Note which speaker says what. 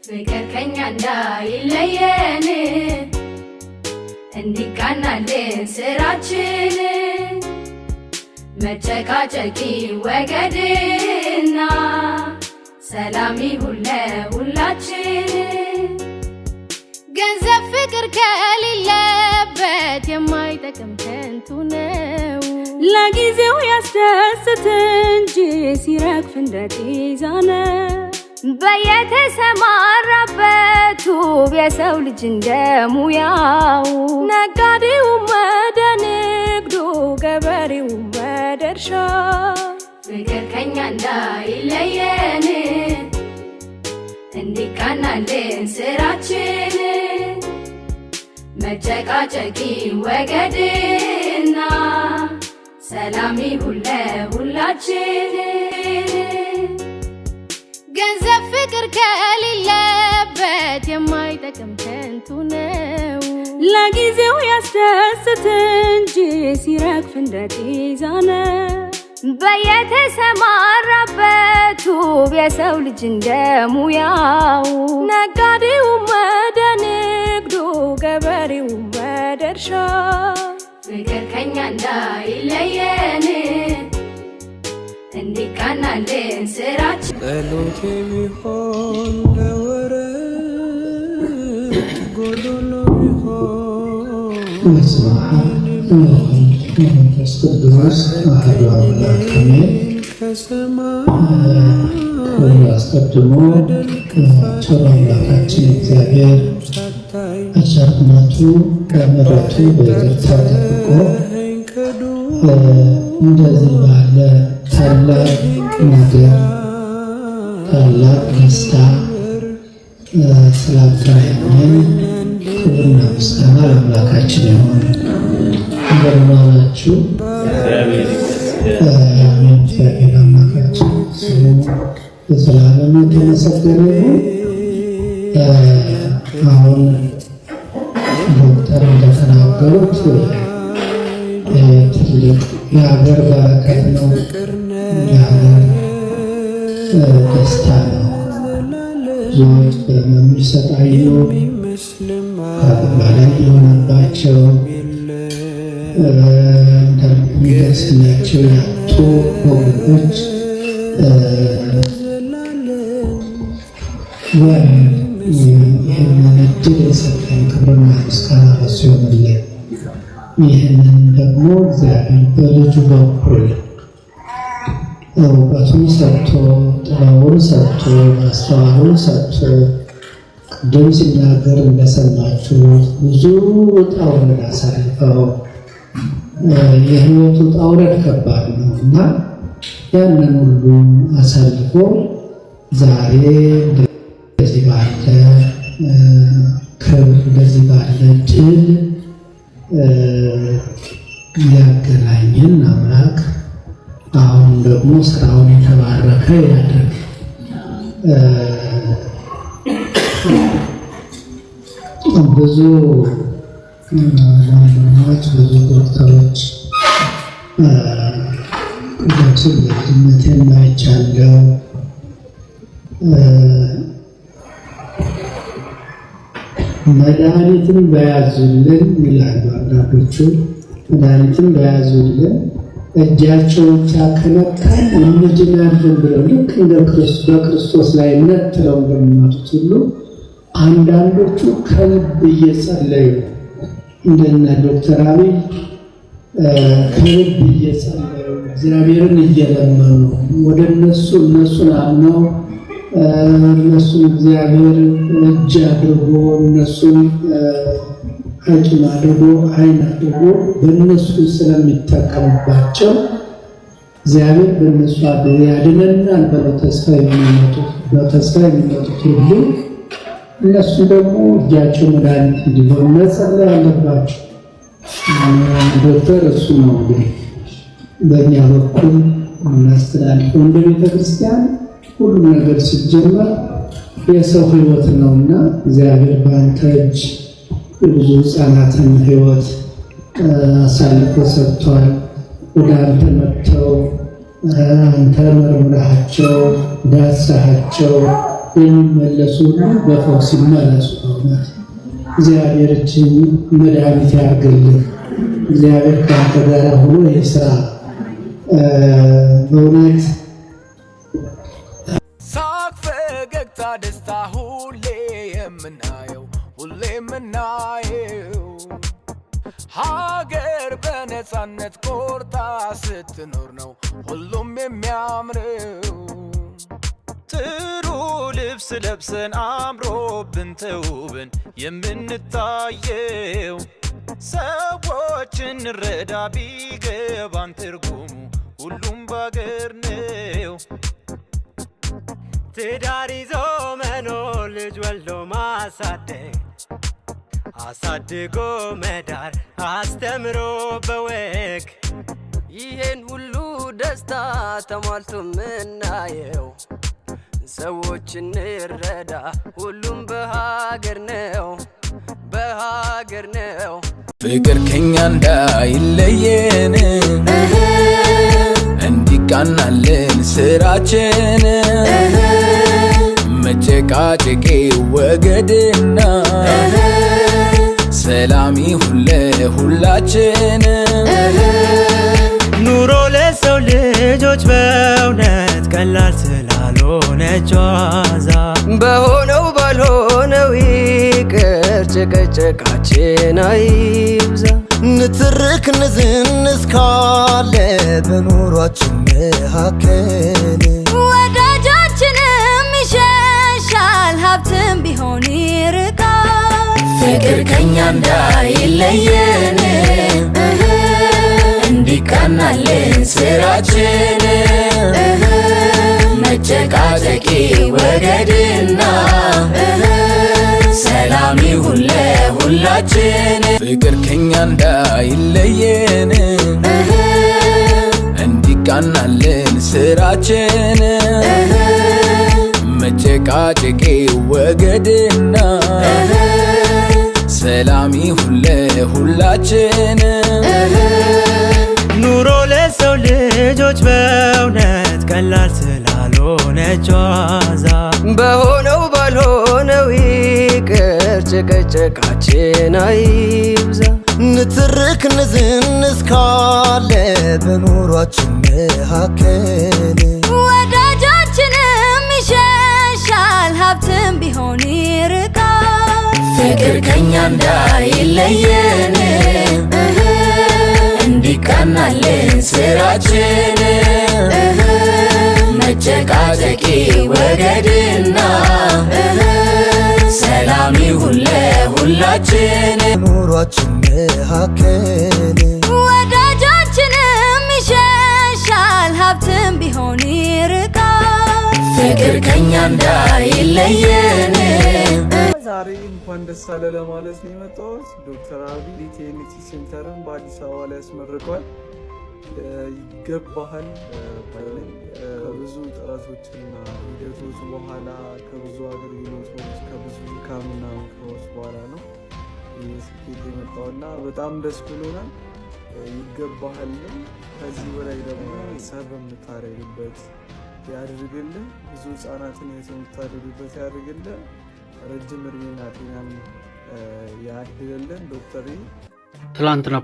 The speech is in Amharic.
Speaker 1: ፍቅር ከኛ እንዳይለየን እንዲቃናልን ስራችን መጨቃጨቂ ወገድና ሰላም ይሁን ለሁላችን። ገንዘብ ፍቅር ከሌለበት የማይጠቅም ከንቱ ነው።
Speaker 2: ለጊዜው ያስደስት እንጂ ሲረግፍ እንደ ጤዛ ነው።
Speaker 1: በየተሰማራበት ውብ የሰው ልጅ እንደሙያው
Speaker 2: ነጋዴውም ወደ ንግዱ ገበሬውም ወደ እርሻ
Speaker 1: ፍቅር ከኛ እንዳይለየን እንዲቃናልን ስራችን መጨቃጨቂ ወገድና ሰላም ይሁን ለሁላችን። ገንዘብ ፍቅር ከሌለበት የማይጠቅም ከንቱ ነው።
Speaker 2: ለጊዜው ያስደስት እንጂ ሲረግፍ እንደ ጤዛ ነው።
Speaker 1: በየተሰማራበት ውብ የሰው ልጅ እንደሙያው
Speaker 2: ነጋዴውም ወደ ንግዱ ገበሬውም ወደ እርሻ
Speaker 1: ፍቅር ከኛ እንዳይለየን እንዲቃናልን ስራችን
Speaker 3: ጸሎቴ ቢሆን ለወረት ጎዶሎ ቢሆን
Speaker 4: መንፈስ ቅዱስ አሐዱ አምላክ አሜን። ሁሉ አስቀድሞ ቸር አምላካችን እግዚአብሔር በቸርነቱ በምሕረቱ በይቅርታ ጠብቆ እንደዚህ ባለ ታላቅ ነገር ታላቅ ደስታ ስላገናኘን ክብርና ምስጋና ለአምላካችን ይሁን። እንደምን ዋላችሁ? እግዚአብሔር አምላካችን ስሙ ለዘላለም የተመሰገነ ይሁን። አሁን ዶክተር እንደተናገሩት ትልቅ የሀገር በረከት ነው፣ የሀገር ደስታ ነው። ብዙዎች በሕመም ሲሰቃዩ በላይ የሆነባቸው እንደሚደርስላቸው ያጡ ወገኖች ይህንን እድል የሰጠን ክብርና ምስጋና ለእሱ ይሁንልን። ይህንን ደግሞ እግዚአብሔር በልጁ በኩል እውቀቱን ሰጥቶ ጥበቡን ሰጥቶ ማስተዋሉን ሰጥቶ ቅድም ሲናገር እንደሰማችሁ ብዙ ውጣ ውረድ አሳልፈው የህይወቱ ውጣ ውረድ ከባድ ነው እና ያንን ሁሉ አሳልፎ ዛሬ እንደዚህ ባለ ክብር እንደዚህ ባለ ድል ያገናኘን አምላክ አሁን ደግሞ ስራውን የተባረከ ያድርግ። ብዙ ባለሙያዎች ብዙ ዶክተሮች በልጅነቴ አይቻለሁ። መድኃኒትን በያዙልን ይላሉ አንዳንዶቹ። መድኃኒትን በያዙልን እጃቸው ብቻ ከነካን እንድናለን ብለው ልክ እንደ በክርስቶስ ላይ ነጥለው እንደሚመጡት ሁሉ አንዳንዶቹ ከልብ እየጸለዩ እንደነ ዶክተር አብይ ከልብ እየጸለዩ እግዚአብሔርን እየለመኑ ወደ እነሱን አምነው እነሱን እግዚአብሔር እጅ አድርጎ እነሱን ሐኪም አድርጎ አይን አድርጎ በእነሱ ስለሚጠቀምባቸው እግዚአብሔር በእነሱ አድርጎ ያድነናል ብለው ተስፋ የሚመጡት ሁሉ እነሱ ደግሞ እጃቸው መድኃኒት እንዲሆን መጸለይ አለባቸው። ዶክተር እሱ ነው እንግዲህ በእኛ በኩል እናስተላልፈው እንደ ቤተክርስቲያን ሁሉም ነገር ሲጀመር የሰው ሕይወት ነውና እግዚአብሔር በአንተ እጅ የብዙ ሕፃናትን ሕይወት አሳልፎ ሰጥቷል። ወደ አንተ መጥተው አንተ መርምረሃቸው ዳሰሃቸው የሚመለሱና በፈውስ ይመለሱ። እግዚአብሔር እችን መድኃኒት ያርግልህ። እግዚአብሔር ካንተ ጋር ሆኖ ይስራ። በእውነት
Speaker 5: ሳቅ፣ ፈገግታ፣ ደስታ ሁሌ የምናየው ሀገር በነፃነት ቆርጣ ስትኖር ነው ሁሉም የሚያምረው። ጥሩ ልብስ ለብሰን አምሮብን ተውበን የምንታየው ሰዎችን እንረዳ ቢገባን ትርጉሙ ሁሉም ባገር ነው።
Speaker 6: ትዳር ይዞ መኖር ልጅ ወልዶ ማሳደግ አሳድጎ መዳር አስተምሮ በወግ ይሄን ሁሉ ደስታ ተሟልቶ ምናየው ሰዎች እንረዳ ሁሉም በሀገር ነው በሀገር ነው።
Speaker 5: ፍቅር ከኛ እንዳይለየን እንዲቃናልን ስራችን መጨቃጨቄ ወገድና ሰላም ይሁን ለሁላችን።
Speaker 6: ኑሮ ለሰው ልጆች በእውነት ቀላል ስላልሆነች ዋዛ በሆነው ባልሆነው ይቅር ጭቅጭቃችን አይብዛ። ንትርክ ንዝንዝ ካለ በኑሯችን መካከል
Speaker 2: ወዳጃችንም ይሸሻል ሀብትም ቢሆን ይርቃል።
Speaker 1: ፍቅር ከኛ እንዳይለየን እንዲቃናልን ስራችን መጨቃጨቂ ወገድና ሰላም ይሁን ለሁላችን።
Speaker 5: ፍቅር ከኛ እንዳይለየን እንዲቃናልን ስራችን መጨቃጨቂ ወገድና ሰላም ይሁን ለሁላችን።
Speaker 6: ኑሮ ለሰው ልጆች በእውነት ቀላል ስላልሆነች ዋዛ በሆነው ባልሆነው ይቅር ጭቅጭቃችን አይብዛ። ንትርክ ንዝንዝ ካለ በኑሯችን መካከል
Speaker 2: ወዳጃችንም ይሸሻል ሀብትም ቢሆን ይርቃል።
Speaker 1: ፍቅር ከኛ እንዳይለየን እንዲቃናልን ስራችን መጨቃጨቂ ወገድና ሰላም ይሁን ለሁላችን።
Speaker 6: ኑሯችን መካከል
Speaker 2: ወዳጃችንም ይሸሻል ሀብትም ቢሆን ይርቃል።
Speaker 1: ፍቅር ከኛ እንዳይለየን
Speaker 3: ዛሬ እንኳን ደስ አለ ለማለት ነው የመጣሁት። ዶክተር አብይ ቲኤንቲ ሴንተርን በአዲስ አበባ ላይ ያስመርቋል። ይገባሃል ባይለኝ ከብዙ ጥረቶችና ሂደቶች በኋላ ከብዙ አገልግሎቶች ከብዙ ካምና ምክሮች በኋላ ነው ይህ ስኬት የመጣውና በጣም ደስ ብሎናል። ይገባሃልም ከዚህ በላይ ደግሞ ሰብ የምታደርግበት ያድርግልህ። ብዙ ህጻናትን የምታደርግበት ያድርግልህ። ረጅም እድሜና ጤናን ያድልልን። ዶክተር
Speaker 7: ትላንትና